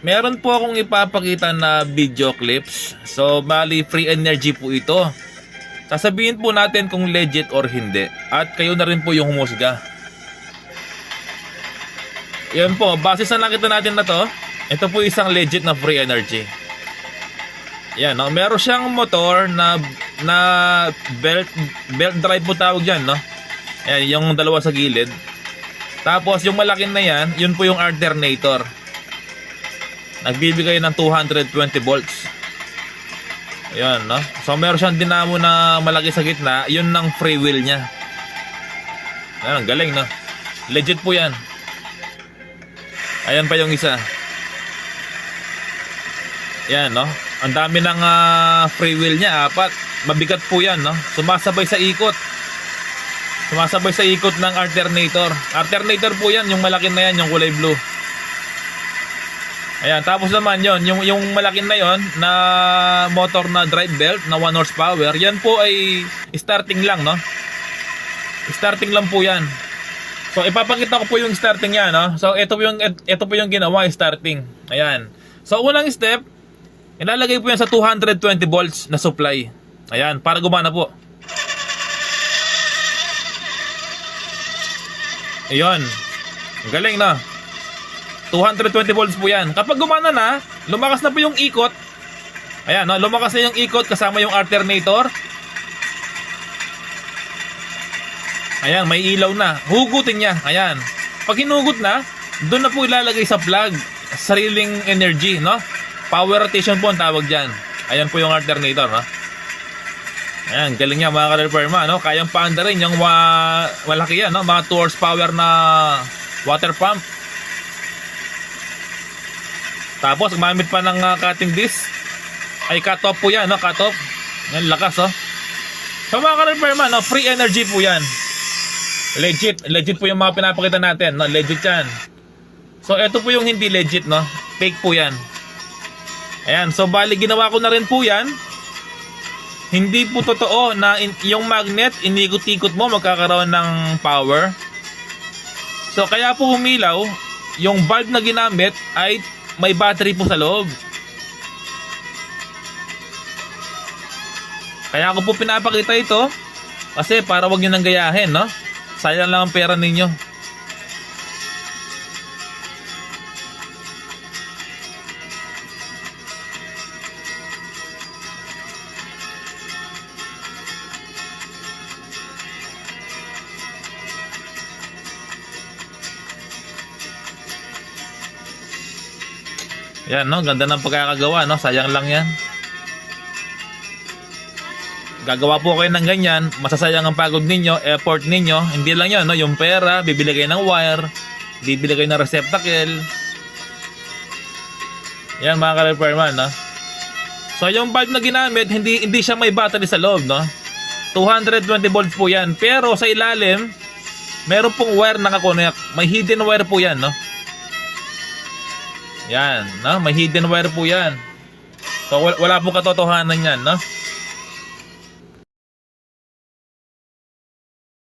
meron po akong ipapakita na video clips. So, bali free energy po ito. Sasabihin po natin kung legit or hindi. At kayo na rin po yung humusga. Yan po, base sa nakita natin na to, ito po isang legit na free energy. Yan, no? Meron siyang motor na belt drive po tawag dyan, no? Yan, yung dalawa sa gilid. Tapos yung malaking na yan, yun po yung alternator. Nagbibigay ng 220 volts. Ayan, no? So meron siyang dinamo na malaki sa gitna, yun ng free wheel niya. Ayan, ang galing, no? Legit po yan. Ayan pa yung isa. Yan, no? Ang dami ng free wheel niya, apat. Mabigat po yan, no? Sumasabay sa ikot. Sumasabay sa ikot ng alternator. Alternator po yan, yung malaki na yan, yung kulay blue. Ayan, tapos naman yon, yung malaki na yon na motor na drive belt na 1 horsepower, yan po ay starting lang, no? Starting lang po yan. So ipapakita ko po yung starting yan, no? So ito po yung ginawa, starting. Ayan. So unang step, ilalagay po yan sa 220 volts na supply. Ayan, para gumana po. Ayun. Galing na. 220 volts po yan. Kapag gumana na, lumakas na po yung ikot. Ayan, no? Lumakas na yung ikot kasama yung alternator. Ayan, may ilaw na. Hugutin niya. Ayan. Pag hinugot na, doon na po ilalagay sa plug. Sariling energy, no? Power rotation po ang tawag dyan. Ayan po yung alternator, no? Ayan, galing niya mga ka-repairman, no? Kayang paanda rin yung malaki yan, no? Mga 2 horsepower na water pump. Tapos gumamit pa ng cutting disc. Ay cut-off po yan, no? Cut-off. Yan, lakas, oh. So mga ka-repairman, no? Free energy po yan. Legit. Legit po yung mga pinapakita natin, no? Legit yan. So ito po yung hindi legit, no? Fake po yan. Ayan, so bali ginawa ko na rin po yan. Hindi po totoo na yung magnet, inikot-ikot mo, magkakaroon ng power. So kaya po humilaw, yung bulb na ginamit ay may battery po sa loob. Kaya ako po pinapakita ito kasi para wag nyo nang gayahin, no? Sayang lang ang pera ninyo. Yan, no? Ganda ng pagkakagawa, no? Sayang lang yan. Gagawa po kayo ng ganyan, masasayang ang pagod ninyo, effort ninyo. Hindi lang yun, no? Yung pera, bibili kayo ng wire, bibili kayo ng receptacle. Yan mga ka-repairman, no? So yung bulb na ginamit, hindi siya may battery sa loob, no? 220 volts po yan. Pero sa ilalim, meron pong wire nakakonek. May hidden wire po yan, no? Yan, no? May hidden wire po yan. So wala po katotohanan yan, no?